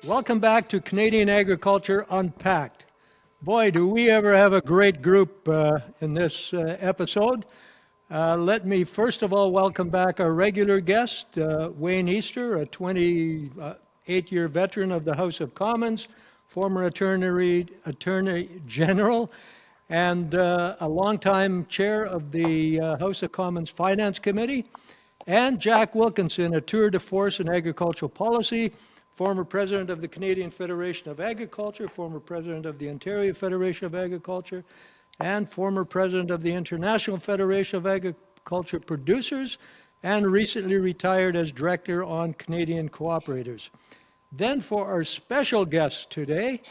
Welcome back to Canadian Agriculture Unpacked. Boy, do we ever have a great group in this episode. Let me first of all welcome back our regular guest, Wayne Easter, a 28-year veteran of the House of Commons, former Attorney General, and a longtime chair of the House of Commons Finance Committee, and Jack Wilkinson, a tour de force in agricultural policy, former president of the Canadian Federation of Agriculture, former president of the Ontario Federation of Agriculture, and former president of the International Federation of Agriculture Producers, and recently retired as director on Canadian Cooperators. Then for our special guest today,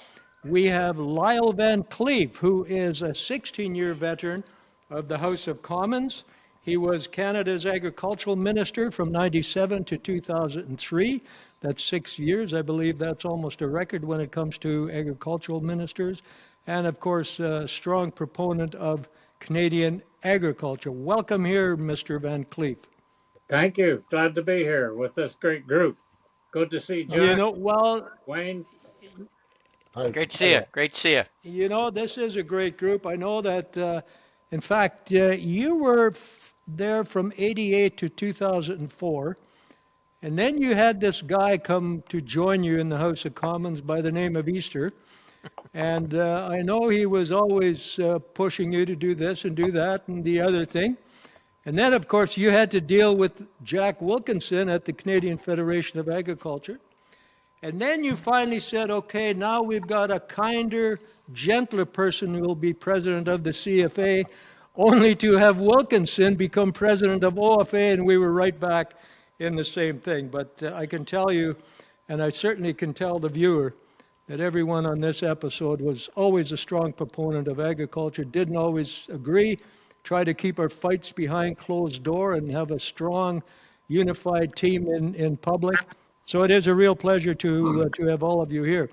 we have Lyle Vanclief, who is a 16-year veteran of the House of Commons. He was Canada's agricultural minister from 97 to 2003. That's 6 years. I believe that's almost a record when it comes to agricultural ministers. And of course, a strong proponent of Canadian agriculture. Welcome here, Mr. Vanclief. Thank you. Glad to be here with this great group. Good to see Jack, Wayne. Great to see you. Great to see you. This is a great group. I know that, in fact, you were there from 88 to 2004. And then you had this guy come to join you in the House of Commons by the name of Easter. And I know he was always pushing you to do this and do that and the other thing. And then, of course, you had to deal with Jack Wilkinson at the Canadian Federation of Agriculture. And then you finally said, okay, now we've got a kinder, gentler person who will be president of the CFA, only to have Wilkinson become president of OFA, and we were right back in the same thing. But I can tell you, and I certainly can tell the viewer, that everyone on this episode was always a strong proponent of agriculture, didn't always agree, try to keep our fights behind closed door and have a strong, unified team in public. So it is a real pleasure to have all of you here.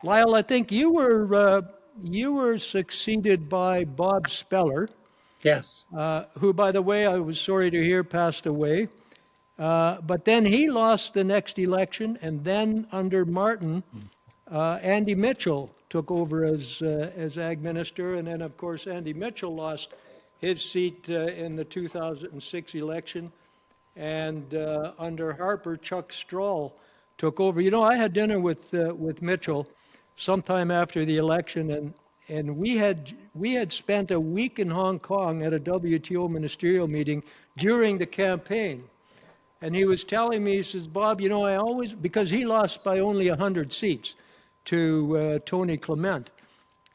Lyle, I think you were succeeded by Bob Speller. Yes. Who, by the way, I was sorry to hear passed away. But then he lost the next election, and then under Martin, Andy Mitchell took over as ag minister, and then of course Andy Mitchell lost his seat in the 2006 election, and under Harper, Chuck Strahl took over. I had dinner with Mitchell sometime after the election, and we had spent a week in Hong Kong at a WTO ministerial meeting during the campaign. And he was telling me, he says, Bob, I always, because he lost by only 100 seats to Tony Clement.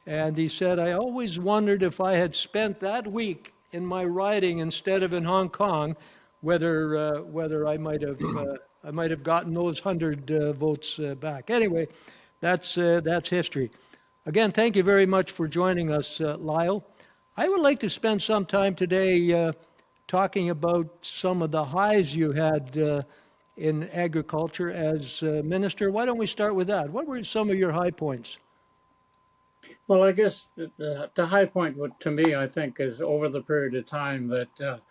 And he said, I always wondered if I had spent that week in my riding instead of in Hong Kong, whether I might have gotten those 100 votes back. Anyway, that's history. Again, thank you very much for joining us, Lyle. I would like to spend some time today talking about some of the highs you had in agriculture as minister. Why don't we start with that? What were some of your high points? Well, I guess the high point to me, I think, is over the period of time that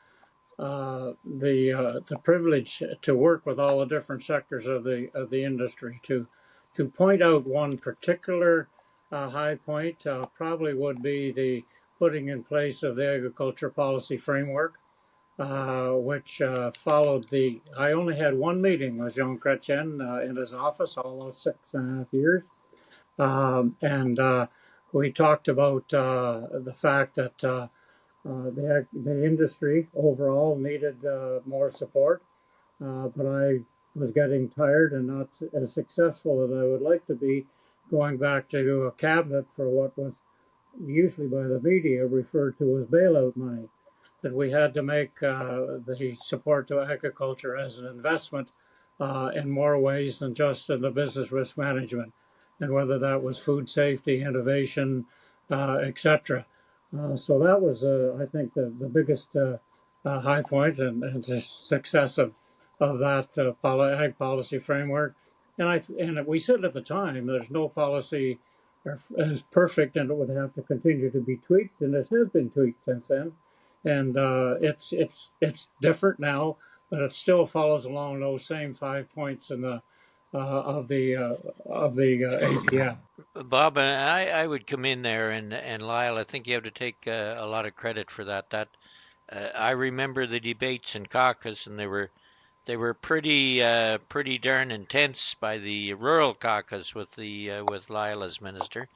the privilege to work with all the different sectors of the industry to point out one particular high point probably would be the putting in place of the agriculture policy framework, which followed I only had one meeting with Jean Chrétien in his office all those 6.5 years. And we talked about the fact that the industry overall needed more support, but I was getting tired and not as successful as I would like to be, going back to a cabinet for what was usually by the media referred to as bailout money, that we had to make the support to agriculture as an investment in more ways than just in the business risk management, and whether that was food safety, innovation, etc. So that was, I think, the biggest high point and the success of that ag policy framework. And we said at the time, there's no policy as perfect, and it would have to continue to be tweaked, and it has been tweaked since then. And it's different now, but it still follows along those same 5 points in the of the APF. Bob, I would come in there, and Lyle, I think you have to take a lot of credit for that. I remember the debates in caucus, and they were pretty darn intense by the rural caucus with Lyle as minister.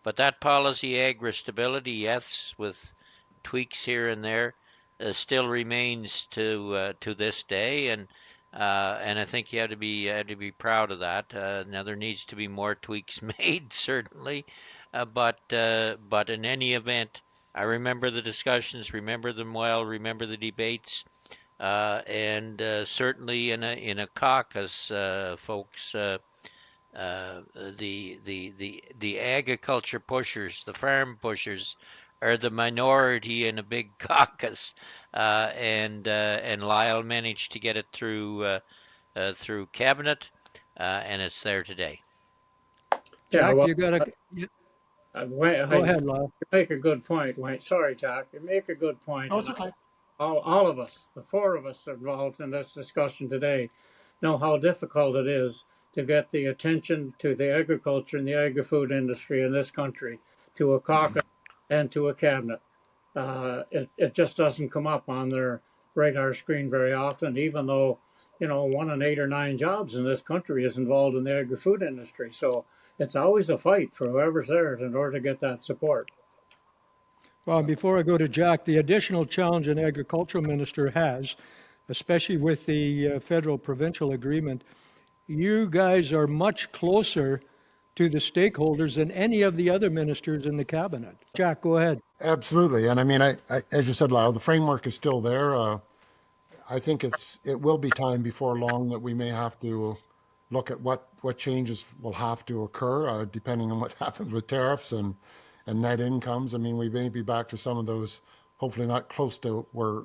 But that policy, agri-stability, yes, with tweaks here and there, still remains to this day, and I think you have to be proud of that. Now there needs to be more tweaks made, certainly, but in any event, I remember the discussions, remember them well, remember the debates, and certainly in a caucus, folks. Uh, the agriculture pushers, the farm pushers, are the minority in a big caucus, and Lyle managed to get it through cabinet, and it's there today. Yeah, Jack, well, you got to go You ahead, Lyle. make a good point, Wayne. Sorry, Jack. You make a good point, No, and it's okay. all of us, the four of us involved in this discussion today, know how difficult it is to get the attention to the agriculture and the agri-food industry in this country, to a caucus and to a cabinet. It just doesn't come up on their radar screen very often, even though 1 in 8 or 9 jobs in this country is involved in the agri-food industry. So it's always a fight for whoever's there in order to get that support. Well, before I go to Jack, the additional challenge an agricultural minister has, especially with the federal provincial agreement, you guys are much closer to the stakeholders than any of the other ministers in the cabinet. Jack, go ahead. Absolutely. And I mean, as you said, Lyle, the framework is still there. I think it will be time before long that we may have to look at what changes will have to occur, depending on what happens with tariffs and net incomes. I mean, we may be back to some of those, hopefully not close to where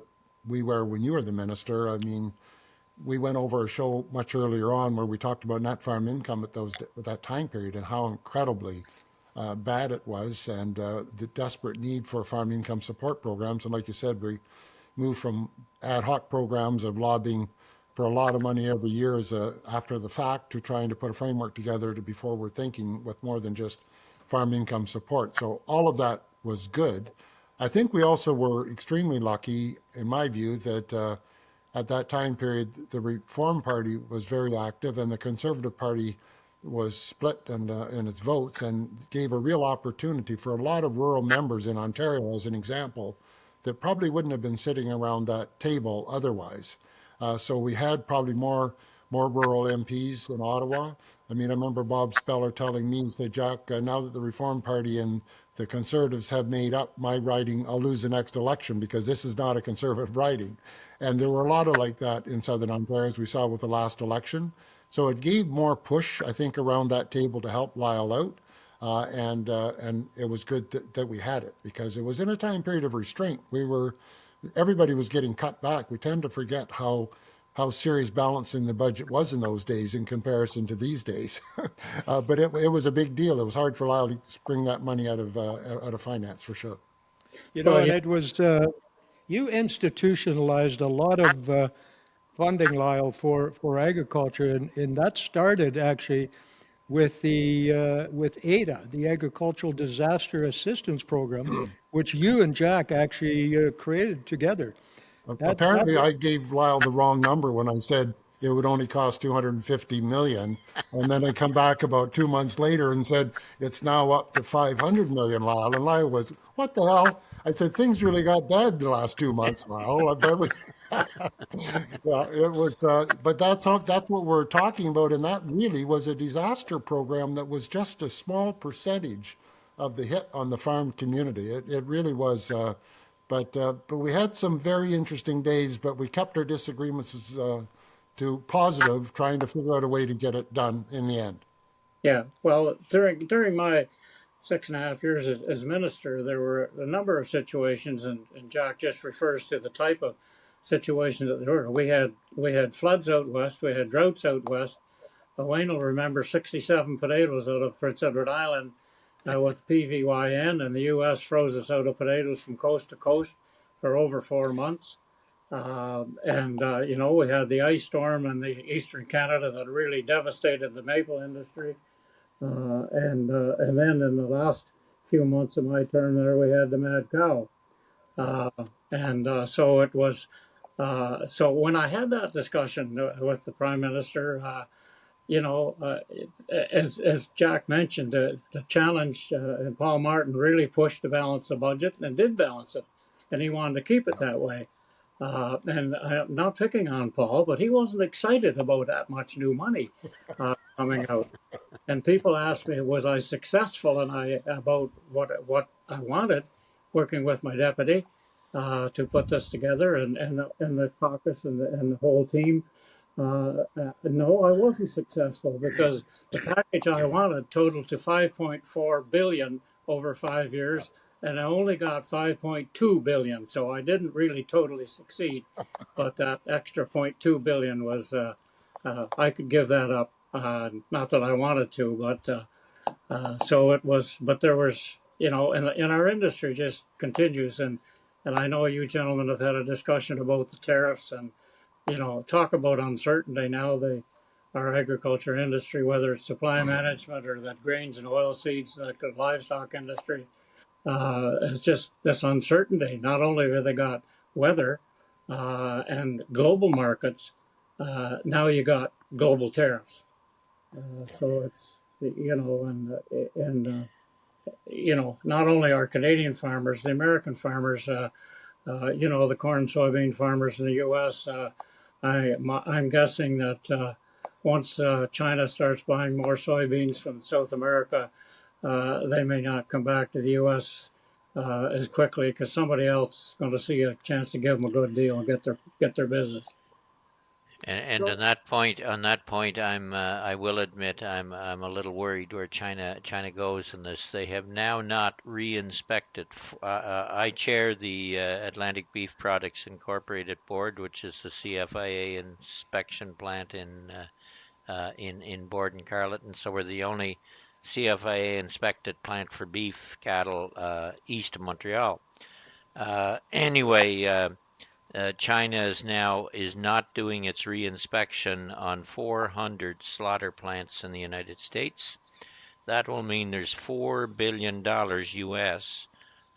we were when you were the minister. I mean, we went over a show much earlier on where we talked about net farm income at that time period and how incredibly bad it was, and the desperate need for farm income support programs. And like you said, we moved from ad hoc programs of lobbying for a lot of money every year after the fact to trying to put a framework together to be forward thinking with more than just farm income support. So all of that was good. I think we also were extremely lucky, in my view, that at that time period, the Reform Party was very active and the Conservative Party was split in its votes, and gave a real opportunity for a lot of rural members in Ontario, as an example, that probably wouldn't have been sitting around that table otherwise. So we had probably more rural MPs in Ottawa. I mean, I remember Bob Speller telling me, he said, Jack, now that the Reform Party and the Conservatives have made up my riding, I'll lose the next election because this is not a Conservative riding. And there were a lot of like that in Southern Ontario, as we saw with the last election. So it gave more push, I think, around that table to help Lyle out. And it was good that we had it, because it was in a time period of restraint. Everybody was getting cut back. We tend to forget how serious balancing the budget was in those days in comparison to these days. But it was a big deal. It was hard for Lyle to bring that money out of finance, for sure. And it was, you institutionalized a lot of funding, Lyle, for agriculture, and that started actually with ADA, the Agricultural Disaster Assistance Program, which you and Jack actually created together. Apparently, I gave Lyle the wrong number when I said it would only cost 250 million, and then I come back about 2 months later and said it's now up to 500 million, Lyle. And Lyle was, "What the hell?" I said, "Things really got bad the last 2 months, Lyle." Yeah, it was, but that's what we're talking about, and that really was a disaster program that was just a small percentage of the hit on the farm community. It really was. But we had some very interesting days, but we kept our disagreements to positive, trying to figure out a way to get it done in the end. Yeah, well, during my 6.5 years as minister, there were a number of situations, and Jack just refers to the type of situations that there were. We had floods out west, we had droughts out west. Wayne will remember 67 potatoes out of Prince Edward Island with PVYN, and the U.S. froze us out of potatoes from coast to coast for over 4 months. You know, we had the ice storm in the eastern Canada that really devastated the maple industry. And then in the last few months of my term there, we had the mad cow. So it was, so when I had that discussion with the Prime Minister, you know, as Jack mentioned, the challenge, and Paul Martin really pushed to balance the budget and did balance it, and he wanted to keep it that way. And I'm not picking on Paul, but he wasn't excited about that much new money coming out. And people asked me, was I successful? And I about what I wanted, working with my deputy to put this together, and the caucus and the whole team. No, I wasn't successful because the package I wanted totaled to 5.4 billion over 5 years, and I only got 5.2 billion. So I didn't really totally succeed, but that extra zero point 0.2 billion was I could give that up. Not that I wanted to, but so it was. But there was, you know, and our industry just continues, and I know you gentlemen have had a discussion about the tariffs, and you know, talk about uncertainty now. Our agriculture industry, whether it's supply management or that grains and oil seeds, like the livestock industry, it's just this uncertainty. Not only have they got weather and global markets, now you got global tariffs. So it's, you know, you know, not only our Canadian farmers, the American farmers, you know, the corn, soybean farmers in the U.S. I'm guessing that once China starts buying more soybeans from South America, they may not come back to the U.S. As quickly because somebody else is going to see a chance to give them a good deal and get their business. And on that point, I will admit I'm a little worried where China goes in this. They have now not re-inspected. I chair the Atlantic Beef Products Incorporated Board, which is the CFIA inspection plant in Borden Carleton. So we're the only CFIA inspected plant for beef cattle east of Montreal. Anyway. China is not doing its re-inspection on 400 slaughter plants in the United States. That will mean there's $4 billion US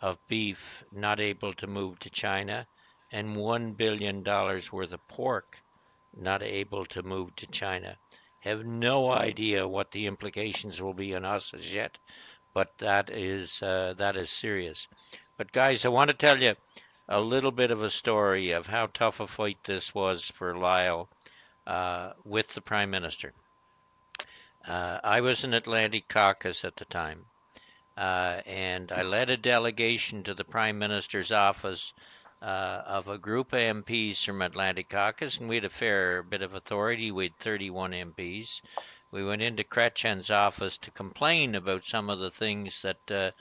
of beef not able to move to China, and $1 billion worth of pork not able to move to China. Have no idea what the implications will be on us as yet, but that is serious. But guys, I want to tell you a little bit of a story of how tough a fight this was for Lyle with the Prime Minister. I was in Atlantic Caucus at the time, and I led a delegation to the Prime Minister's office of a group of MPs from Atlantic Caucus, and we had a fair bit of authority. We had 31 MPs. We went into Chrétien's office to complain about some of the things that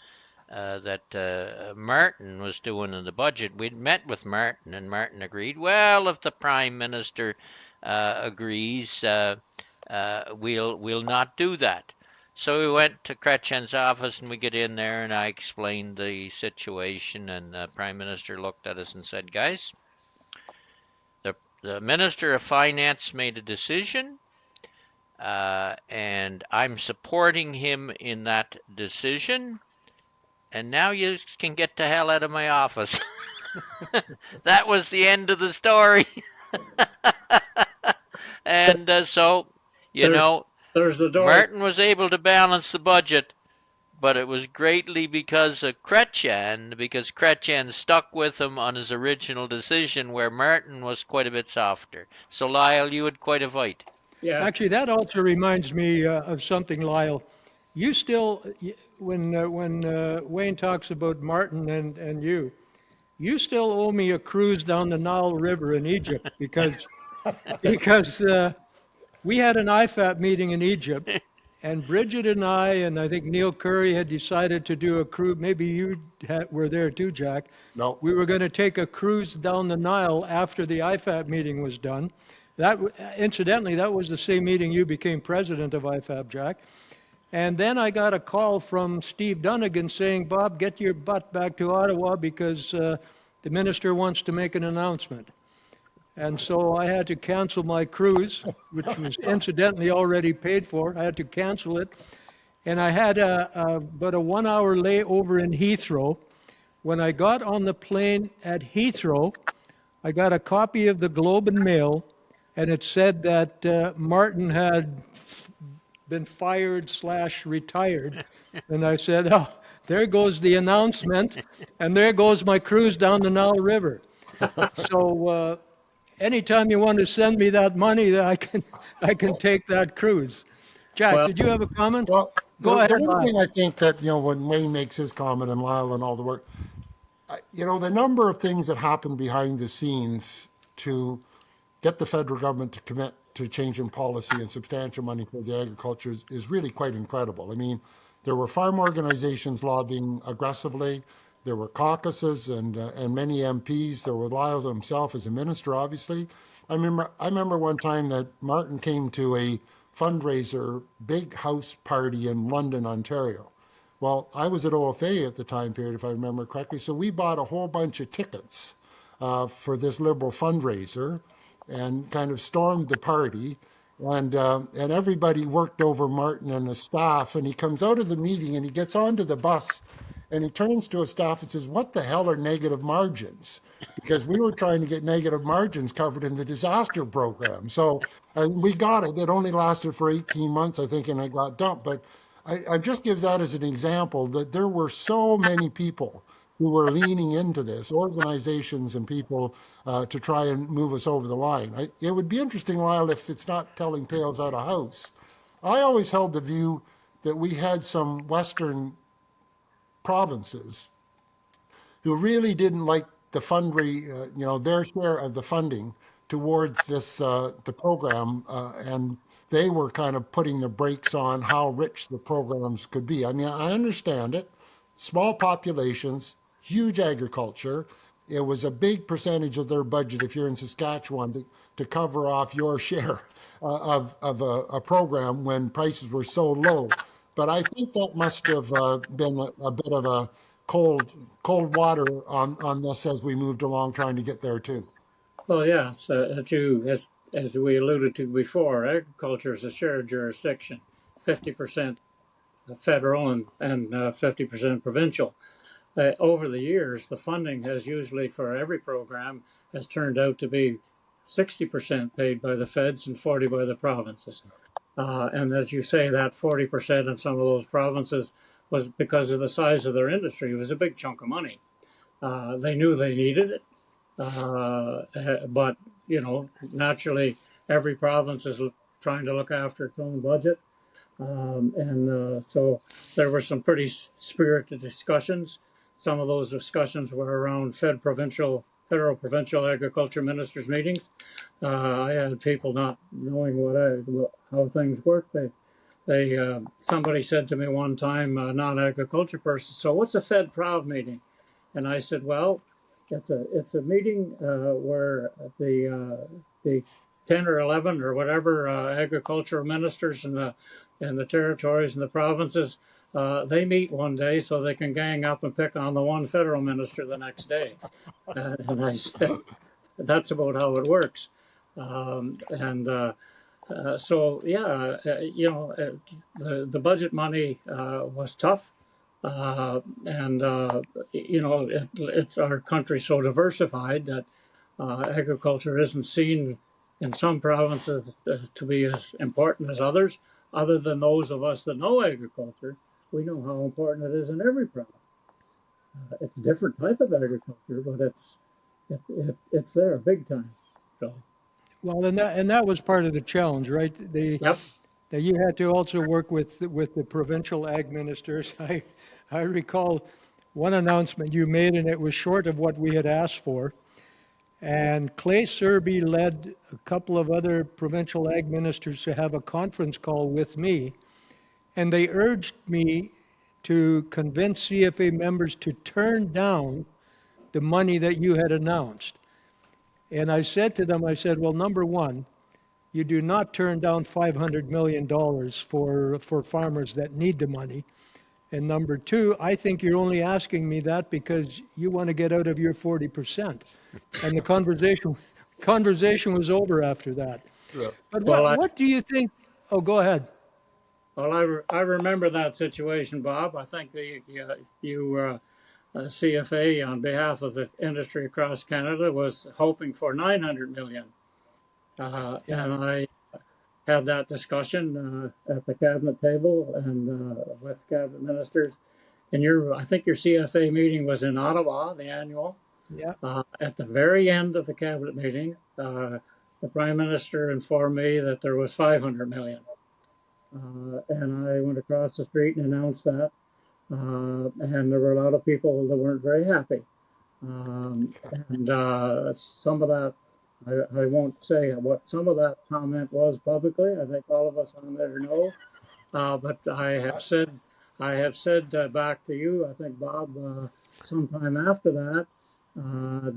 Martin was doing in the budget. We'd met with Martin, and Martin agreed, well, if the Prime Minister agrees, we'll not do that. So we went to Chrétien's office, and we get in there, and I explained the situation, and the Prime Minister looked at us and said, guys, the Minister of Finance made a decision, and I'm supporting him in that decision. And now you can get the hell out of my office. That was the end of the story. And so, you know, There's the door. Martin was able to balance the budget, but it was greatly because of Chrétien, because Chrétien stuck with him on his original decision where Martin was quite a bit softer. So, Lyle, you had quite a fight. Yeah. Actually, that also reminds me of something, Lyle. You still, when Wayne talks about Martin and you still owe me a cruise down the Nile River in Egypt because we had an IFAP meeting in Egypt, and Bridget and I think Neil Curry had decided to do a cruise. Maybe you were there too, Jack. No. We were going to take a cruise down the Nile after the IFAP meeting was done. That, incidentally, that was the same meeting you became president of IFAP, Jack. And then I got a call from Steve Dunnigan saying, Bob, get your butt back to Ottawa because the minister wants to make an announcement. And so I had to cancel my cruise, which was incidentally already paid for. I had to cancel it. And I had about a 1 hour layover in Heathrow. When I got on the plane at Heathrow, I got a copy of the Globe and Mail, and it said that Martin had been fired slash retired. And I said, oh, there goes the announcement, and there goes my cruise down the Nile River. So anytime you want to send me that money, I can take that cruise. Jack, Well, did you have a comment? Well, Go the ahead, one Lyle. thing I think that, when Wayne makes his comment and Lyle and all the work, the number of things that happen behind the scenes to get the federal government to commit to changing policy and substantial money for the agriculture is really quite incredible. I mean, there were farm organizations lobbying aggressively. There were caucuses and many MPs. There were Lyle himself as a minister, obviously. I remember one time that Martin came to a fundraiser big house party in London, Ontario. Well, I was at OFA at the time period, if I remember correctly. So we bought a whole bunch of tickets for this Liberal fundraiser and kind of stormed the party. And everybody worked over Martin and his staff. And he comes out of the meeting and he gets onto the bus and he turns to his staff and says, "What the hell are negative margins?" Because we were trying to get negative margins covered in the disaster program. So we got it. It only lasted for 18 months, I think, and it got dumped. But I just give that as an example that there were so many people who were leaning into this, organizations and people to try and move us over the line. It would be interesting, Lyle, if it's not telling tales out of house. I always held the view that we had some Western provinces who really didn't like the their share of the funding towards the program, and they were kind of putting the brakes on how rich the programs could be. I mean, I understand it. Small populations, huge agriculture. It was a big percentage of their budget if you're in Saskatchewan to cover off your share of a program when prices were so low. But I think that must have been a bit of a cold water on this as we moved along trying to get there too. well, yeah. So as we alluded to before, agriculture is a shared jurisdiction, 50% federal and 50% provincial. Over the years, the funding has usually for every program has turned out to be 60% paid by the feds and 40 by the provinces. And as you say, that 40% in some of those provinces was because of the size of their industry. It was a big chunk of money. They knew they needed it, but naturally, every province is trying to look after its own budget, and so there were some pretty spirited discussions. Some of those discussions were around federal provincial agriculture ministers meetings. I had people not knowing how things work. They somebody said to me one time, a non-agriculture person, "So what's a Fed Prov meeting?" And I said, "Well, it's a meeting where the 10 or 11 or whatever agricultural ministers in the territories and the provinces they meet one day so they can gang up and pick on the one federal minister the next day." And I said, "That's about how it works." And so yeah, the budget money was tough, and it's our country so diversified that agriculture isn't seen in some provinces to be as important as others. Other than those of us that know agriculture, we know how important it is in every province. It's a different type of agriculture, but it's there big time. So, Well, and that was part of the challenge, right? yep. That you had to also work with the provincial ag ministers. I recall one announcement you made, and it was short of what we had asked for. And Clay Serby led a couple of other provincial ag ministers to have a conference call with me, and they urged me to convince CFA members to turn down the money that you had announced. And I said to them, I said, well, number one, you do not turn down $500 million for farmers that need the money. And number two, I think you're only asking me that because you want to get out of your 40%. And the conversation conversation was over after that. Yeah. But Well, what do you think? Oh, go ahead. I remember that situation, Bob. I think you CFA on behalf of the industry across Canada was hoping for 900 million, Yeah, and I had that discussion at the cabinet table and with cabinet ministers. And I think your CFA meeting was in Ottawa, the annual. yeah, At the very end of the cabinet meeting, the prime minister informed me that there was 500 million, and I went across the street and announced that. And there were a lot of people that weren't very happy. And some of that, I won't say what some of that comment was publicly. I think all of us on there know. But I have said back to you, I think Bob, sometime after that,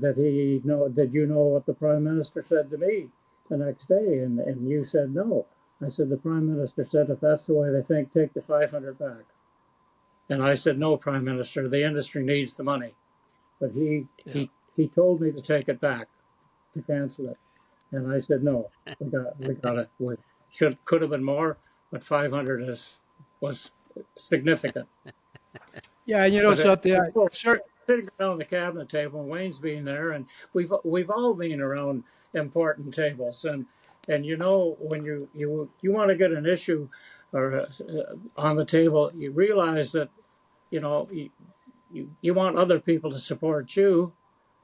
did you know what the prime minister said to me the next day? And you said no. I said the prime minister said if that's the way they think, take the 500 back. And I said no, prime minister, the industry needs the money. But yeah. he told me to take it back, to cancel it. And I said no, we got it. We could have been more, but 500 was significant. Yeah, and you know But something, sir. sitting around the cabinet table, and Wayne's being there, and we've all been around important tables, and you know when you want to get an issue or on the table, you realize that you know you want other people to support you,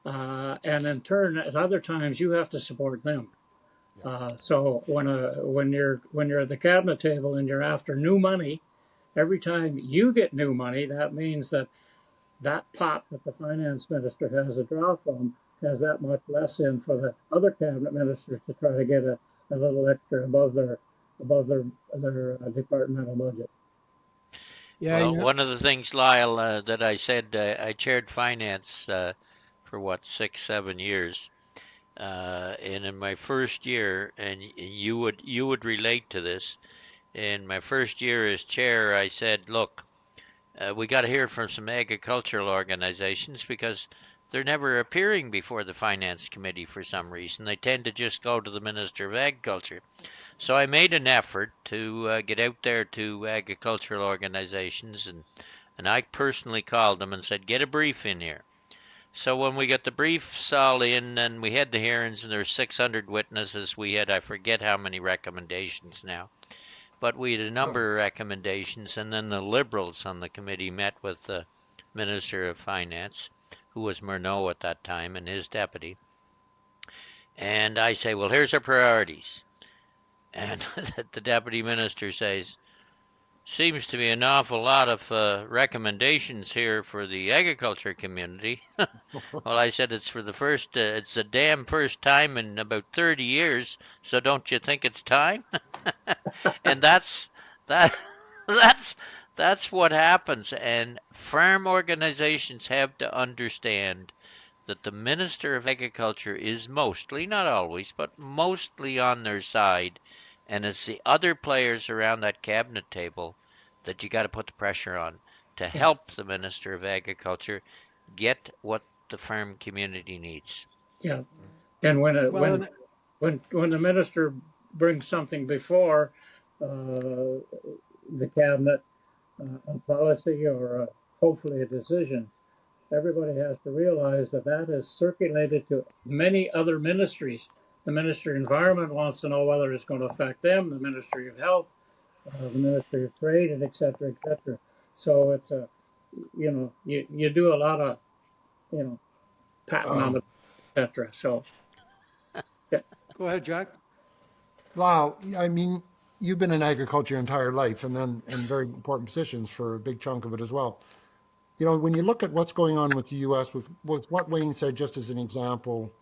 and in turn, at other times, you have to support them. So when you're at the cabinet table and you're after new money, every time you get new money, that means that that pot that the finance minister has a draw from has that much less in for the other cabinet ministers to try to get a little extra above their departmental budget. Yeah, Well, you know, one of the things, Lyle, that I said, I chaired finance for what, 6, 7 years. And in my first year, and you would relate to this, in my first year as chair, I said, look, we got to hear from some agricultural organizations because they're never appearing before the finance committee for some reason. They tend to just go to the Minister of Agriculture. So I made an effort to get out there to agricultural organizations, and I personally called them and said, get a brief in here. So when we got the briefs all in and we had the hearings and there's 600 witnesses, we had, I forget how many recommendations now, but we had a number of recommendations, and then the Liberals on the committee met with the Minister of Finance, who was Murnau at that time, and his deputy. And I say, well, here's our priorities. And the deputy minister says, seems to be an awful lot of recommendations here for the agriculture community. Well, I said it's the damn first time in about 30 years, so don't you think it's time? And that that's that's what happens. And farm organizations have to understand that the Minister of Agriculture is mostly, not always, but mostly on their side, and it's the other players around that cabinet table that you got to put the pressure on to Yeah, help the Minister of Agriculture get what the farm community needs. yeah. And when it, well, and when the minister brings something before the cabinet, a policy or hopefully a decision, everybody has to realize that that is circulated to many other ministries. The Ministry of Environment wants to know whether it's going to affect them, the Ministry of Health, the Ministry of Trade, and et cetera, et cetera. So it's you do a lot of, you know, patting on the, et cetera. So, yeah, go ahead, Jack. Wow, I mean, you've been in agriculture your entire life, and then in very important positions for a big chunk of it as well. You know, when you look at what's going on with the U.S., with what Wayne said, just as an example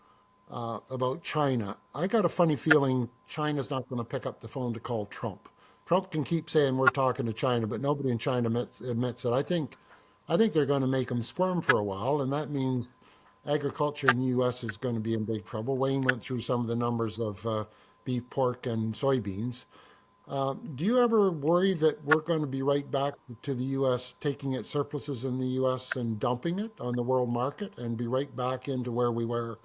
about China, I got a funny feeling China's not going to pick up the phone to call Trump. Trump can keep saying we're talking to China, but nobody in China admits it. I think they're going to make them squirm for a while, and that means agriculture in the U.S. is going to be in big trouble. Wayne went through some of the numbers of beef, pork, and soybeans. Do you ever worry that we're going to be right back to the U.S. taking its surpluses in the U.S. and dumping it on the world market and be right back into where we were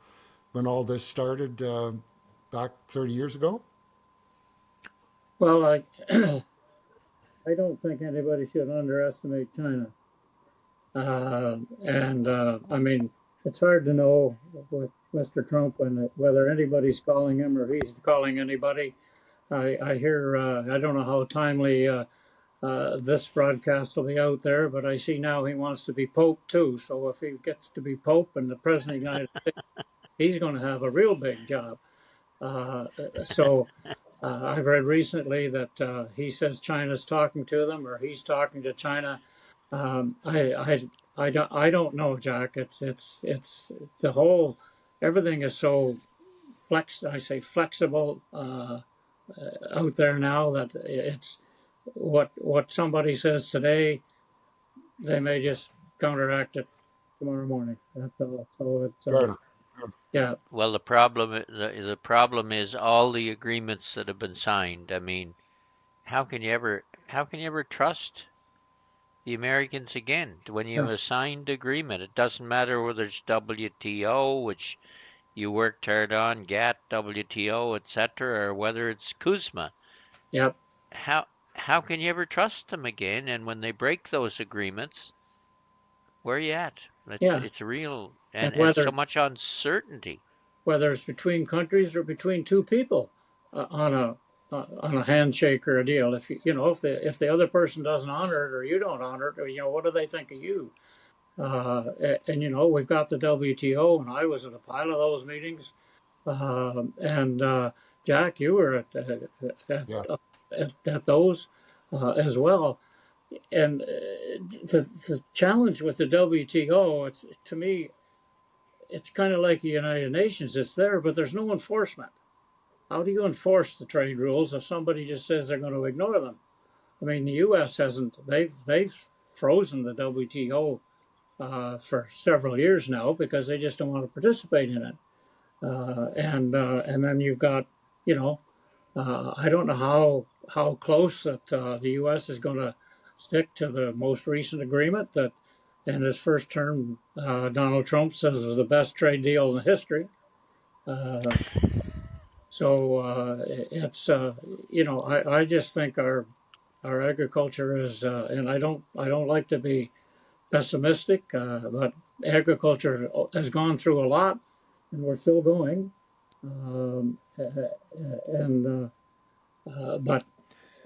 when all this started back 30 years ago? Well, I don't think anybody should underestimate China. I mean, it's hard to know with Mr. Trump and whether anybody's calling him or he's calling anybody. I hear, I don't know how timely this broadcast will be out there, but I see now he wants to be Pope too. So if he gets to be Pope and the President of the United States, he's going to have a real big job. Uh, so I've read recently that he says China's talking to them or he's talking to China. Um, I, I, I don't know, Jack. It's the whole, everything is so I say flexible out there now that it's what somebody says today, they may just counteract it tomorrow morning. That's all. So it's, Fair enough. yeah, Well, the problem is all the agreements that have been signed. I mean, how can you ever trust the Americans again when you yeah, have a signed agreement? It doesn't matter whether it's WTO, which you worked hard on, GATT, WTO, etc., or whether it's Kuzma. yeah, How how can you ever trust them again? And when they break those agreements, where are you at? yeah. It's real, And and so much uncertainty. whether it's between countries or between two people on a handshake or a deal. If you know if the other person doesn't honor it or you don't honor it, or what do they think of you? And we've got the WTO, and I was at a pile of those meetings. And Jack, you were at, Yeah. at those as well. And the challenge with the WTO, it's to me, it's kind of like the United Nations. It's there, but there's no enforcement. How do you enforce the trade rules if somebody just says they're going to ignore them? I mean, the U.S. hasn't. They've frozen the WTO for several years now because they just don't want to participate in it. And then you've got, you know, I don't know how close that the U.S. is going to stick to the most recent agreement that in his first term, Donald Trump says was the best trade deal in history. Uh, it's I just think our agriculture is and I don't like to be pessimistic, but agriculture has gone through a lot, and we're still going. And but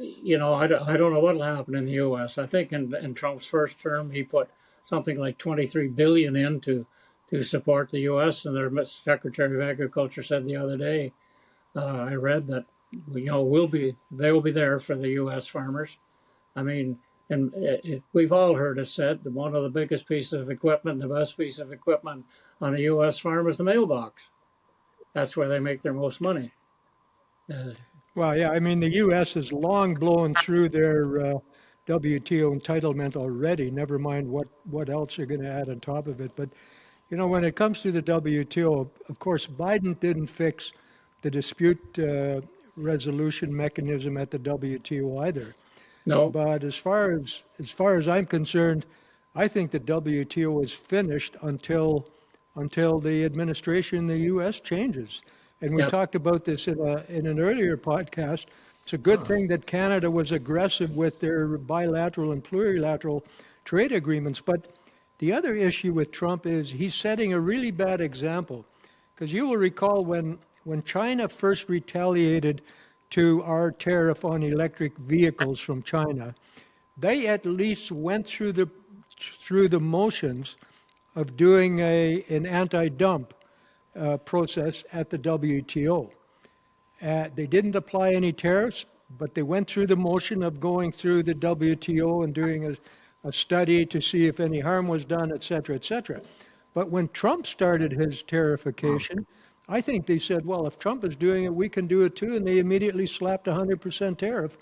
I don't know what'll happen in the U.S. I think in Trump's first term, he put something like 23 billion in to support the U.S. And their Secretary of Agriculture said the other day, I read that they will be there for the U.S. farmers. I mean, and we've all heard it said that one of the biggest pieces of equipment, the best piece of equipment on a U.S. farm is the mailbox. That's where they make their most money. Uh, Well, yeah, I mean, the U.S. has long blown through their WTO entitlement already, never mind what else they're going to add on top of it. But, when it comes to the WTO, of course, Biden didn't fix the dispute resolution mechanism at the WTO either. no, But as far as I'm concerned, I think the WTO is finished until the administration in the U.S. changes. And we yeah, talked about this in an earlier podcast. It's a good thing that Canada was aggressive with their bilateral and plurilateral trade agreements. But the other issue with Trump is he's setting a really bad example. Because you will recall when China first retaliated to our tariff on electric vehicles from China, they at least went through the motions of doing an anti-dump process at the WTO. They didn't apply any tariffs, but they went through the motion of going through the WTO and doing a study to see if any harm was done, et cetera, et cetera. But when Trump started his tarification, I think they said, well, if Trump is doing it, we can do it too, and they immediately slapped 100% tariff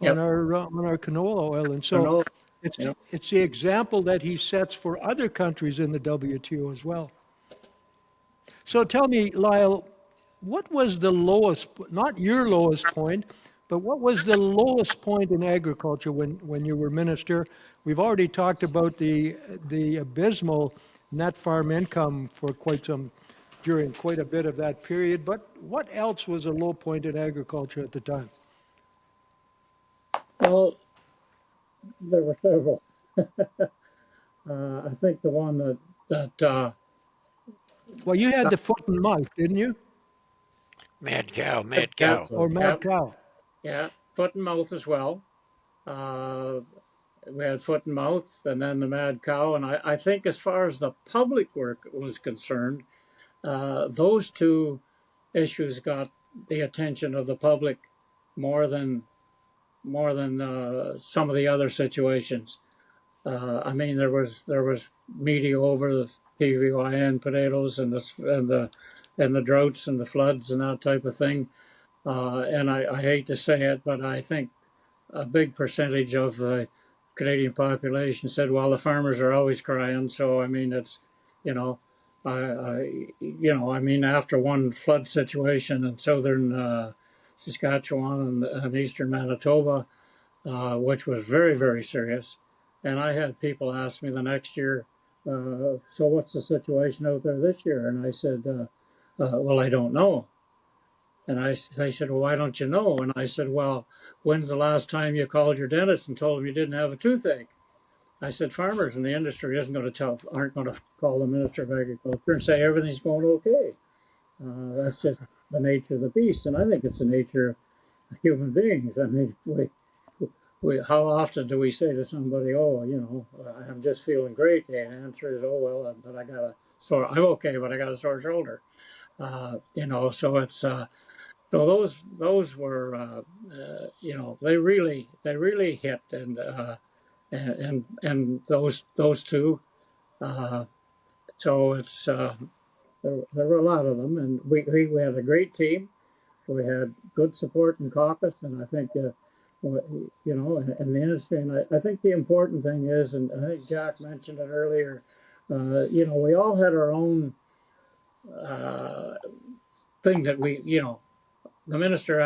yep, on our canola oil. And I so know, it's yep. it's the example that he sets for other countries in the WTO as well. So tell me, Lyle, what was the lowest, not your lowest point, but what was the lowest point in agriculture when you were minister? We've already talked about the abysmal net farm income for quite some during quite a bit of that period. But what else was a low point in agriculture at the time? Well, there were several. I think the one that Well, you had the foot and mouth, didn't you? Mad cow, that, mad that cow. Or yeah, mad cow? yeah, foot and mouth as well. Uh, we had foot and mouth, and then the mad cow. And I think as far as the public work was concerned, those two issues got the attention of the public more than some of the other situations. I mean, there was media over the PVYN potatoes and the droughts and the floods and that type of thing. And I hate to say it, but I think a big percentage of the Canadian population said, "Well, the farmers are always crying." So I mean, it's you know, I mean, after one flood situation in southern Saskatchewan and eastern Manitoba, which was very, very serious. And I had people ask me the next year, so what's the situation out there this year? And I said, well, I don't know. And they said, well, why don't you know? And I said, well, when's the last time you called your dentist and told him you didn't have a toothache? I said, farmers in the industry aren't going to call the Minister of Agriculture and say everything's going okay. That's just the nature of the beast. And I think it's the nature of human beings. I mean, how often do we say to somebody, "Oh, I'm just feeling great," and the answer is, "Oh well, but I got a sore. I'm okay, but I got a sore shoulder." So it's so those were they really hit, and those two. Uh, so it's there were a lot of them, and we had a great team. We had good support in caucus, and I think, in the industry. And I think the important thing is, and I think Jack mentioned it earlier, we all had our own uh, thing that the minister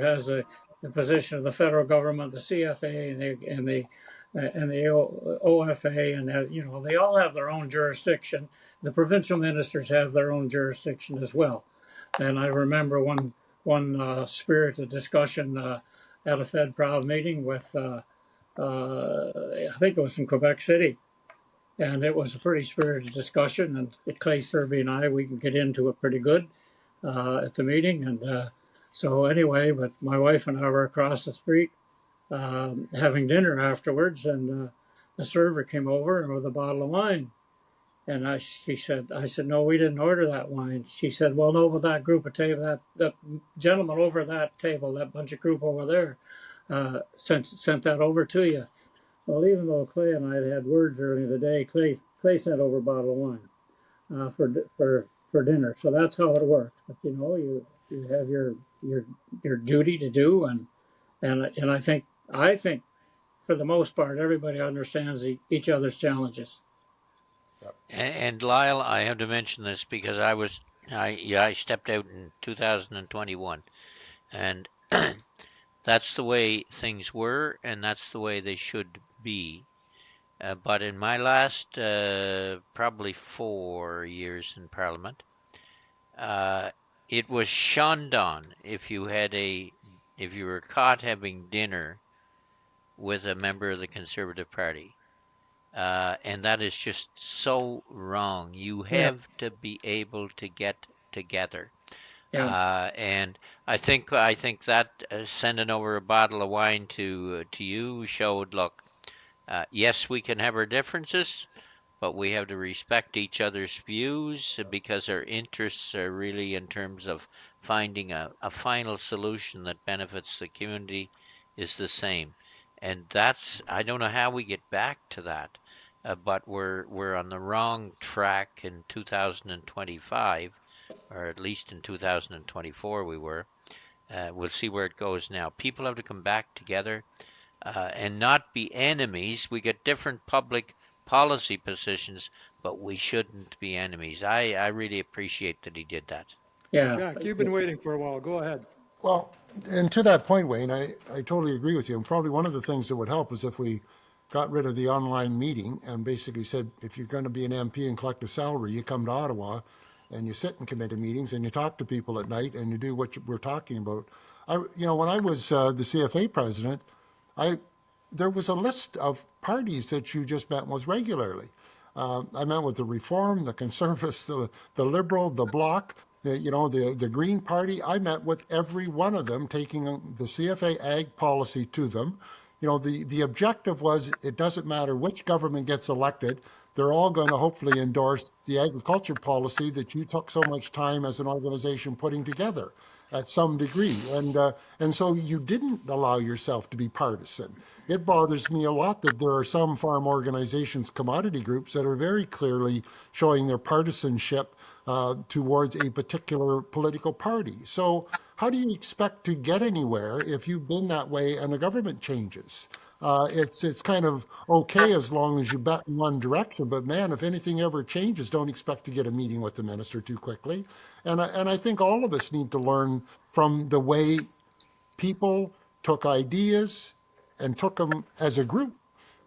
has the position of the federal government, the CFA, and the OFA, and they all have their own jurisdiction. The provincial ministers have their own jurisdiction as well. And I remember one spirited discussion at a Fed Proud meeting with I think it was in Quebec City, and it was a pretty spirited discussion. And Clay Serby and I, we can get into it pretty good at the meeting. And so anyway, but my wife and I were across the street having dinner afterwards, and the server came over with a bottle of wine. And I said, no, we didn't order that wine. She said, well, no, but that group of table, that gentleman over that table, that bunch of group over there, sent that over to you. Well, even though Clay and I had words earlier in the day, Clay sent over a bottle of wine for dinner. So that's how it works. But you have your duty to do, and I think for the most part everybody understands each other's challenges. And Lyle, I have to mention this because I stepped out in 2021, and that's the way things were, and that's the way they should be. But in my last probably 4 years in Parliament, uh, it was shunned on if you were caught having dinner with a member of the Conservative Party. And that is just so wrong. You Yeah, have to be able to get together. yeah, And I think that sending over a bottle of wine to you showed, look, yes, we can have our differences, but we have to respect each other's views because our interests are really in terms of finding a final solution that benefits the community is the same. And I don't know how we get back to that, but we're on the wrong track in 2025, or at least in 2024 we were. We'll see where it goes now. People have to come back together and not be enemies. We get different public policy positions, but we shouldn't be enemies. I really appreciate that he did that. yeah. Jack, you've been waiting for a while. Go ahead. Well, and to that point, Wayne, I totally agree with you. And probably one of the things that would help is if we got rid of the online meeting and basically said, if you're going to be an MP and collect a salary, you come to Ottawa and you sit in committee meetings and you talk to people at night and you do what we're talking about. When I was the CFA president, I there was a list of parties that you just met with regularly. I met with the Reform, the Conservatives, the Liberal, the Bloc, the Green Party. I met with every one of them, taking the CFA ag policy to them. The objective was it doesn't matter which government gets elected, they're all going to hopefully endorse the agriculture policy that you took so much time as an organization putting together at some degree. And so you didn't allow yourself to be partisan. It bothers me a lot that there are some farm organizations, commodity groups, that are very clearly showing their partisanship towards a particular political party. So how do you expect to get anywhere if you've been that way and the government changes? It's kind of okay as long as you bet in one direction, but man, if anything ever changes, don't expect to get a meeting with the minister too quickly. And I think all of us need to learn from the way people took ideas and took them as a group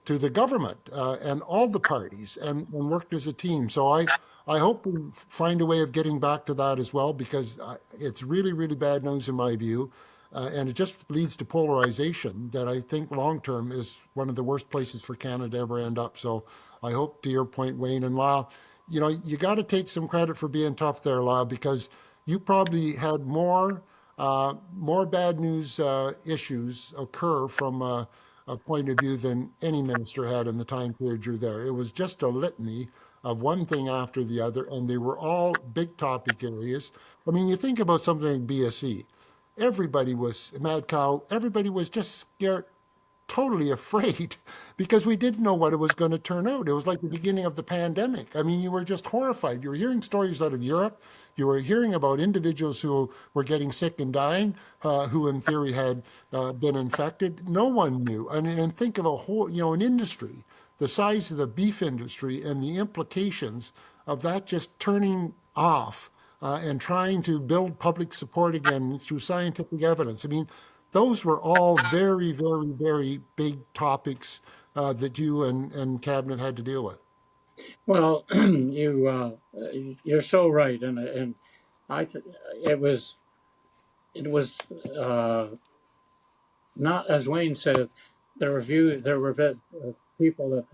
to the government and all the parties and worked as a team. So I hope we find a way of getting back to that as well, because it's really, really bad news in my view. And it just leads to polarization that I think long term is one of the worst places for Canada to ever end up. So I hope, to your point, Wayne and Lyle, you got to take some credit for being tough there, Lyle, because you probably had more bad news issues occur from a point of view than any minister had in the time period you're there. It was just a litany of one thing after the other, and they were all big topic areas. I mean, you think about something like BSE. Everybody was mad cow. Everybody was just scared, totally afraid because we didn't know what it was going to turn out. It was like the beginning of the pandemic. I mean, you were just horrified. You were hearing stories out of Europe. You were hearing about individuals who were getting sick and dying, who in theory had been infected. No one knew. And think of a whole, an industry the size of the beef industry and the implications of that just turning off and trying to build public support again through scientific evidence. I mean, those were all very, very, very big topics that you and cabinet had to deal with. Well, you're so right, and I th- it was not as Wayne said. There were people that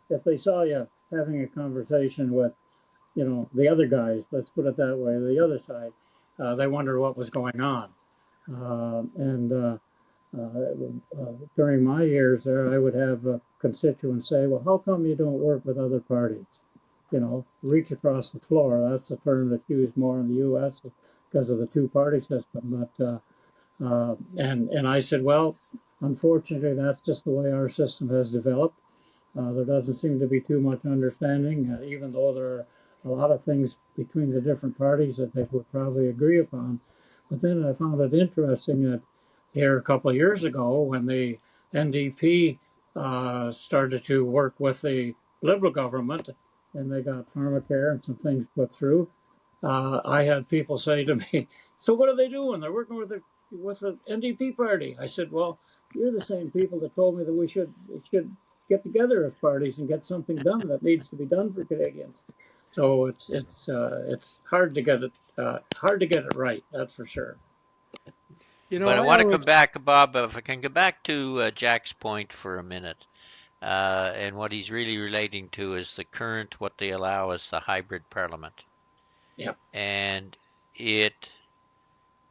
if they saw you having a conversation with the other guys, let's put it that way, the other side, they wondered what was going on, and. During my years there, I would have constituents say, "Well, how come you don't work with other parties?" Reach across the floor. That's a term that's used more in the U.S. because of the two-party system. But and I said, well, unfortunately, that's just the way our system has developed. There doesn't seem to be too much understanding, even though there are a lot of things between the different parties that they would probably agree upon. But then I found it interesting that here a couple of years ago, when the NDP started to work with the Liberal government and they got pharmacare and some things put through, I had people say to me, "So what are they doing? They're working with the NDP party." I said, "Well, you're the same people that told me that we should get together as parties and get something done that needs to be done for Canadians." So it's hard to get it right. That's for sure. But I I want to always come back, Bob, if I can go back to Jack's point for a minute. And what he's really relating to is the current, what they allow as the hybrid parliament. Yeah. And it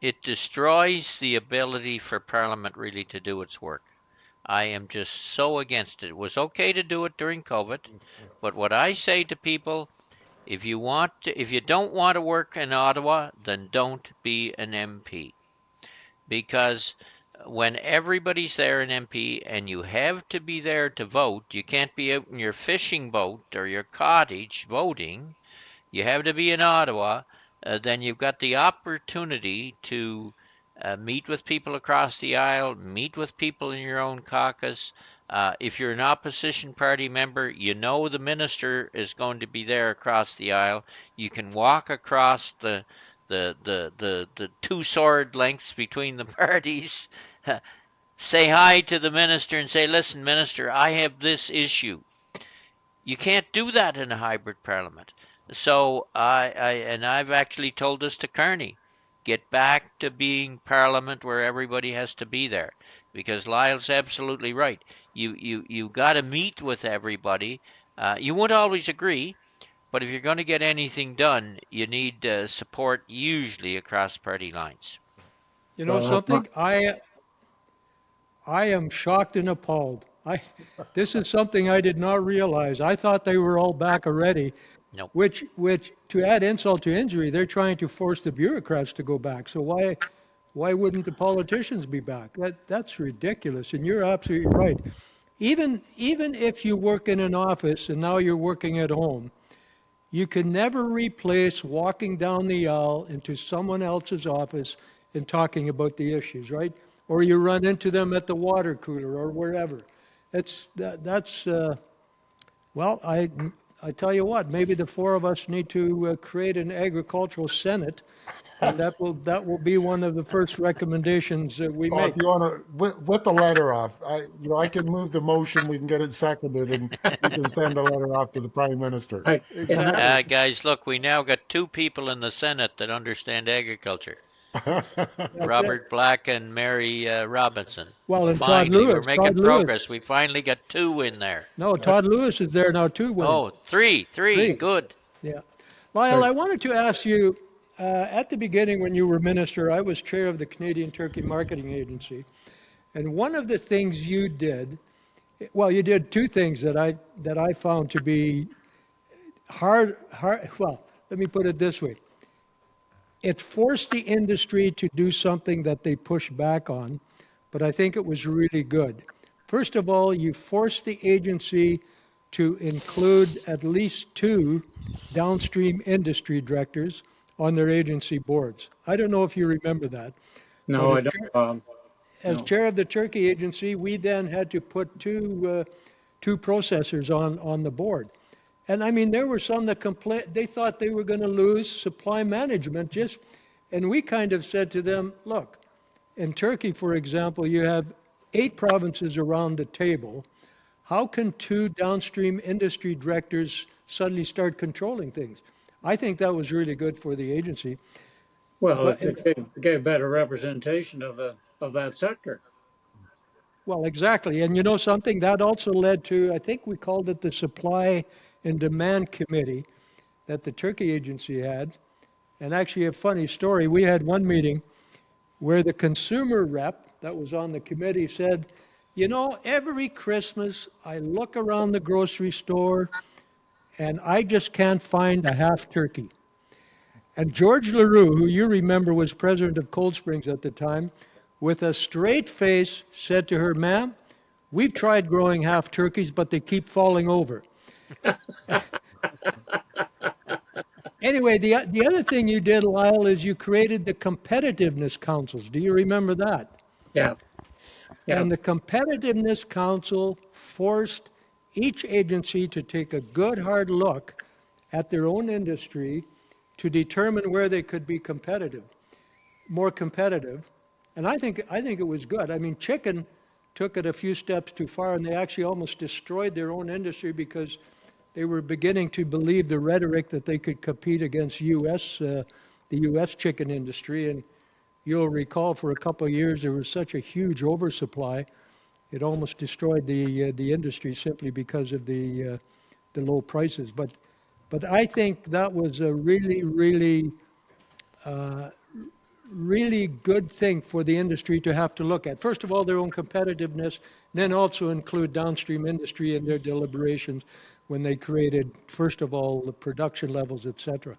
it destroys the ability for parliament really to do its work. I am just so against it. It was okay to do it during COVID, but what I say to people, if you don't want to work in Ottawa, then don't be an MP. Because when everybody's there an MP and you have to be there to vote, you can't be out in your fishing boat or your cottage voting. You have to be in Ottawa. Then you've got the opportunity to meet with people across the aisle, meet with people in your own caucus. If you're an opposition party member, you know the minister is going to be there across the aisle. You can walk across the two sword lengths between the parties, say hi to the minister and say, "Listen, minister, I have this issue." You can't do that in a hybrid parliament. So I've actually told this to Kearney, get back to being Parliament where everybody has to be there, because Lyle's absolutely right. You got to meet with everybody. You won't always agree, but if you're going to get anything done, you need support usually across party lines. You know Well, something? I am shocked and appalled. This is something I did not realize. I thought they were all back already, No. which to add insult to injury, they're trying to force the bureaucrats to go back. So why wouldn't the politicians be back? That's ridiculous. And you're absolutely right. Even if you work in an office and now you're working at home, you can never replace walking down the aisle into someone else's office and talking about the issues, right? Or you run into them at the water cooler or wherever. That's well, I tell you what, maybe the four of us need to create an agricultural senate, and that will be one of the first recommendations that we Well, if make. you want to whip the letter off, I can move the motion. We can get it seconded, and we can send a letter off to the Prime Minister. and that, Exactly. Guys, look, we now got two people in the Senate that understand agriculture. That's it. Robert Black and Mary Robinson. Well, and Todd Finally, we're Lewis. making Todd Lewis. progress. We finally got two in there. No, Todd Lewis is there now too, William. Oh, three. Three. Good. Yeah. Lyle, I wanted to ask you, at the beginning when you were minister, I was chair of the Canadian Turkey Marketing Agency. And one of the things you did, well, you did two things that I found to be hard, well, let me put it this way. It forced the industry to do something that they pushed back on, but I think it was really good. First of all, you forced the agency to include at least two downstream industry directors on their agency boards. I don't know if you remember that, but no, I don't, as no. chair of the Turkey agency, we then had to put two processors on the board. And I mean, there were some that complained, they thought they were going to lose supply management just, and we kind of said to them, look, in Turkey, for example, you have 8 provinces around the table. How can two downstream industry directors suddenly start controlling things? I think that was really good for the agency. Well, But, it gave better representation of that sector. well, exactly. And you know something? That also led to, I think we called it the Supply and Demand Committee that the Turkey agency had. And actually, a funny story, we had one meeting where the consumer rep that was on the committee said, you know, every Christmas I look around the grocery store and I just can't find a half turkey. And George LaRue, who you remember was president of Cold Springs at the time, with a straight face said to her, ma'am, we've tried growing half turkeys, but they keep falling over. Anyway, the other thing you did, Lyle, is you created the competitiveness councils. Do you remember that? Yeah, yeah. And the competitiveness council forced each agency to take a good hard look at their own industry to determine where they could be competitive, more competitive. And I think it was good. I mean, chicken took it a few steps too far, and they actually almost destroyed their own industry because they were beginning to believe the rhetoric that they could compete against the U.S. chicken industry. And you'll recall for a couple of years there was such a huge oversupply, it almost destroyed the industry simply because of the low prices. But I think that was a really good thing for the industry to have to look at. First of all, their own competitiveness, then also include downstream industry in their deliberations when they created, first of all, the production levels, et cetera.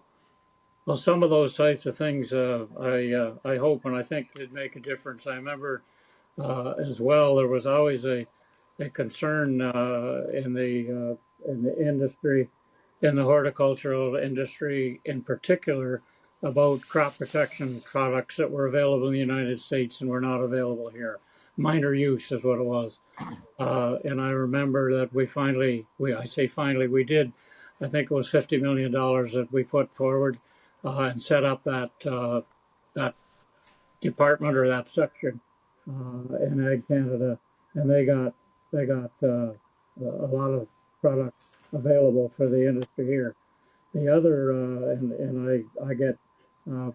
Well, some of those types of things, I hope and I think did make a difference. I remember as well. There was always a concern in the industry, in the horticultural industry in particular, about crop protection products that were available in the United States and were not available here. Minor use is what it was. And I remember that I say finally, we did, I think it was $50 million that we put forward and set up that department or that section in Ag Canada, and they got a lot of products available for the industry here. the other, and I get uh,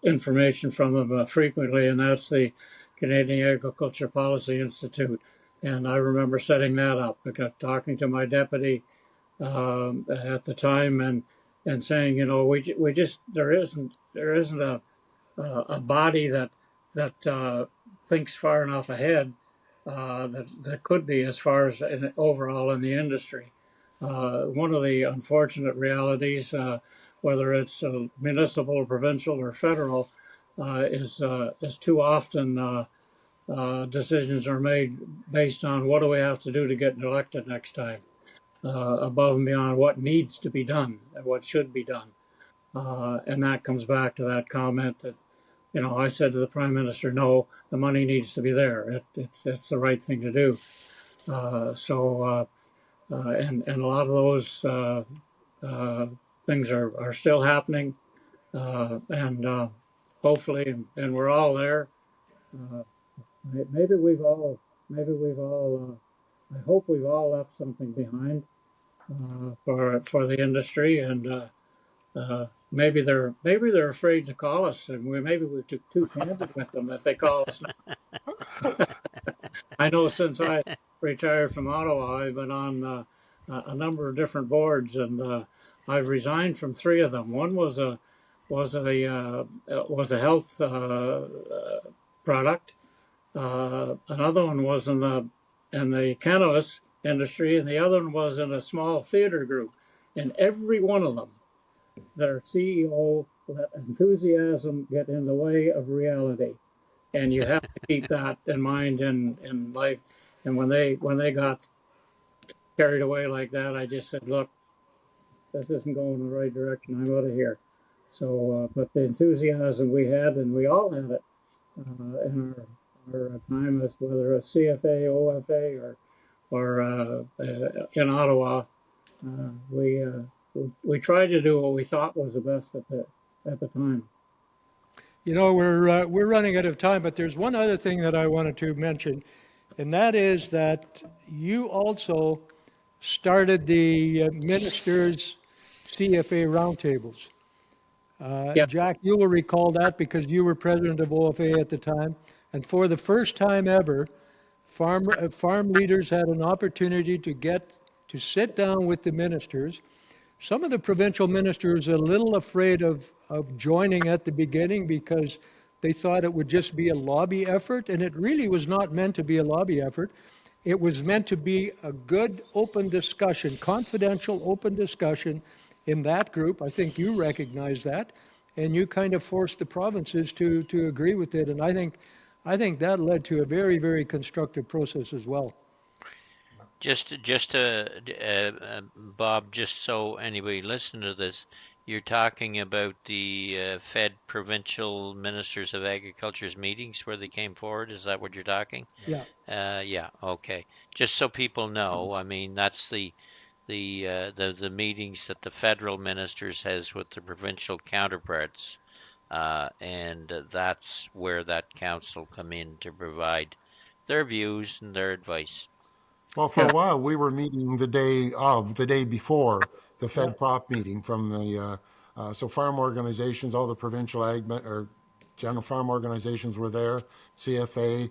information from them frequently, and that's the Canadian Agriculture Policy Institute. And I remember setting that up. I got talking to my deputy at the time, and saying, we just there isn't a body that thinks far enough ahead that could be as far as overall in the industry. One of the unfortunate realities, whether it's municipal, provincial, or federal, is too often decisions are made based on what do we have to do to get elected next time, above and beyond what needs to be done and what should be done. And that comes back to that comment that, I said to the Prime Minister, no, the money needs to be there. It's the right thing to do. And a lot of those uh, things are still happening. And hopefully, and we're all there. Uh, maybe we've all, I hope we've all left something behind for the industry. And maybe they're afraid to call us, and maybe we're too candid with them if they call us. I know since I retired from Ottawa, I've been on a number of different boards, and I've resigned from three of them. One was a health product. Another one was in the cannabis industry, and the other one was in a small theater group. And every one of them, their CEO let enthusiasm get in the way of reality, and you have to keep that in mind in life. And when they got carried away like that, I just said, "Look, this isn't going in the right direction. I'm out of here." So, but the enthusiasm we had, and we all had it in our time, as whether a CFA, OFA, or in Ottawa, we tried to do what we thought was the best at the time. We're running out of time, but there's one other thing that I wanted to mention, and that is that you also started the ministers' CFA roundtables. Yeah, Jack, you will recall that because you were president of OFA at the time. And for the first time ever, farm leaders had an opportunity to sit down with the ministers. Some of the provincial ministers are a little afraid of joining at the beginning because they thought it would just be a lobby effort, and it really was not meant to be a lobby effort. It was meant to be a good open discussion, confidential open discussion in that group. I think you recognize that, and you kind of forced the provinces to agree with it. And I think that led to a very, very constructive process as well. Bob, just so anybody listen to this, you're talking about the Fed provincial ministers of agriculture's meetings where they came forward. Is that what you're talking? Yeah. Yeah, okay. Just so people know, I mean, that's the meetings that the federal ministers has with the provincial counterparts, and that's where that council come in to provide their views and their advice. Well, for yeah, a while, we were meeting the day before the Yeah. Fed prop meeting from so farm organizations, all the provincial or general farm organizations were there, CFA,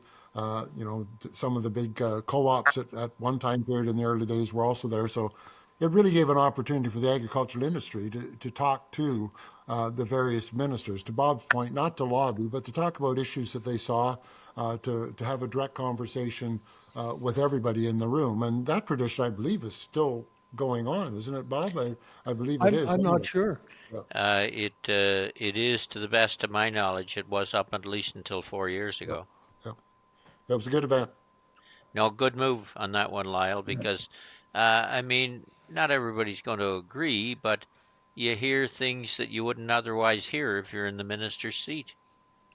some of the big co-ops at one time period in the early days were also there. So it really gave an opportunity for the agricultural industry to talk to the various ministers, to Bob's point, not to lobby, but to talk about issues that they saw, to have a direct conversation with everybody in the room. And that tradition, I believe, is still going on, isn't it, Bob? I believe it is. I'm not Anyway, sure. yeah, It is, to the best of my knowledge, it was up at least until 4 years yeah, ago. yeah. That was a good event. No, good move on that one, Lyle, because I mean, not everybody's going to agree, but you hear things that you wouldn't otherwise hear if you're in the minister's seat.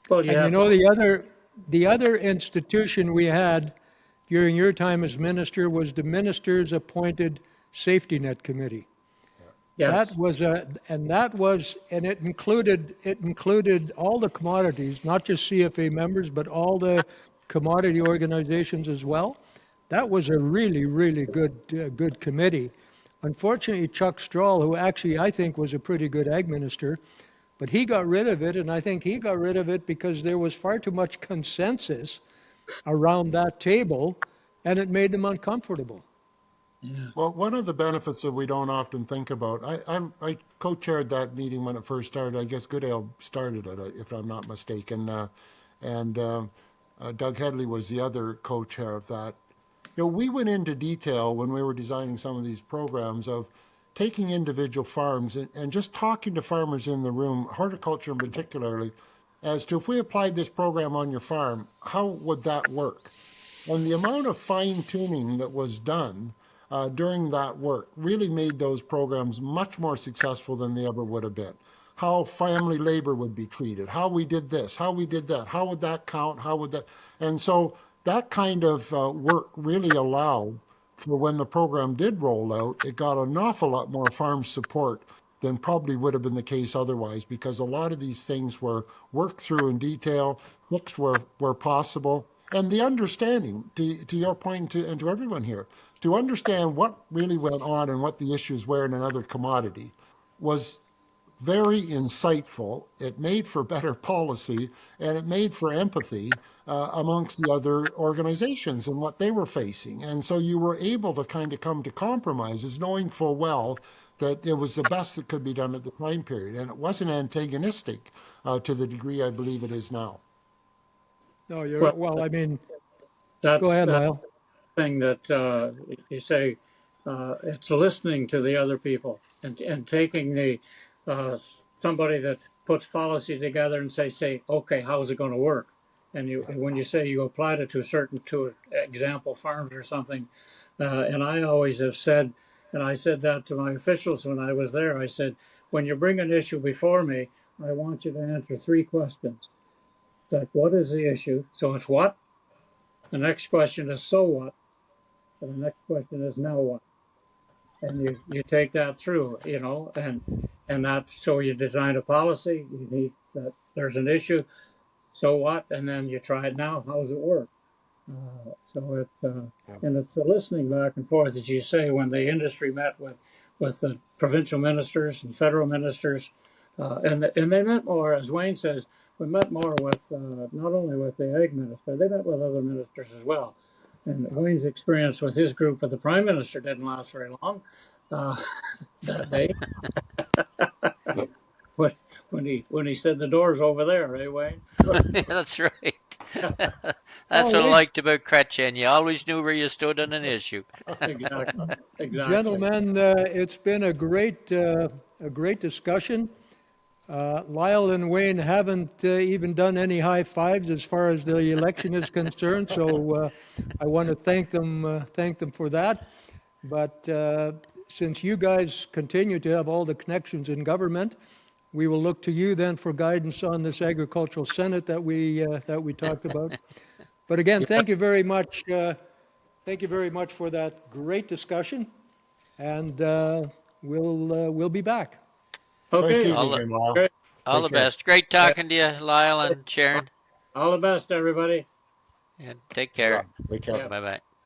well, you And have to. the other institution we had during your time as minister was the ministers appointed safety net committee. That Yes, was and it included all the commodities, not just CFA members, but all the commodity organizations as well. That was a really, really good committee. Unfortunately, Chuck Strahl, who actually I think was a pretty good ag minister, but he got rid of it, and I think he got rid of it because there was far too much consensus around that table, and it made them uncomfortable. Yeah. Well, one of the benefits that we don't often think about, I co-chaired that meeting when it first started. I guess Goodale started it, if I'm not mistaken, and Doug Headley was the other co-chair of that. You know, we went into detail when we were designing some of these programs of taking individual farms and just talking to farmers in the room, horticulture in particularly, as to if we applied this program on your farm, how would that work? And the amount of fine tuning that was done during that work really made those programs much more successful than they ever would have been. How family labor would be treated, how we did this, how we did that, how would that count, how would that, and so that kind of work really allowed for when the program did roll out, it got an awful lot more farm support than probably would have been the case otherwise, because a lot of these things were worked through in detail, fixed where possible, and the understanding, to your point, and to everyone here, to understand what really went on and what the issues were in another commodity was very insightful. It made for better policy, and it made for empathy amongst the other organizations and what they were facing. And so you were able to kind of come to compromises, knowing full well that it was the best that could be done at the time period. And it wasn't antagonistic to the degree I believe it is now. No, you're, Well, well, I mean, go that's ahead, that Lyle. thing that you say. It's listening to the other people and taking the somebody that puts policy together and say, okay, how's it going to work? And when you say you applied it to example farms or something, and I always have said, and I said that to my officials when I was there. I said, when you bring an issue before me, I want you to answer three questions. Like, what is the issue? So it's what? The next question is so what? And the next question is now what? And you take that through, and that, so you design a policy, you need that there's an issue, so what? And then you try it now. How does it work? So and it's the listening back and forth, as you say, when the industry met with the provincial ministers and federal ministers, and they met more, as Wayne says, we met more with not only with the ag minister, they met with other ministers as well. And Wayne's experience with his group with the prime minister didn't last very long uh, that day. when, when he said the door's over there, eh, Wayne? That's right. That's Oh, what I ladies, liked about Chrétien. You always knew where you stood on an issue. Exactly, exactly. gentlemen, it's been a great discussion. Lyle and Wayne haven't even done any high fives as far as the election is concerned, so I want to thank them for that. But since you guys continue to have all the connections in government, we will look to you then for guidance on this agricultural senate that we talked about. But again, thank you very much. Thank you very much for that great discussion, and we'll be back. Nice Okay, seeing All you the, again, Lyle. great. all Take the care. best. Great talking to you, Lyle and Sharon. All the best, everybody. And take Yeah, care. take care. Yeah. Bye bye.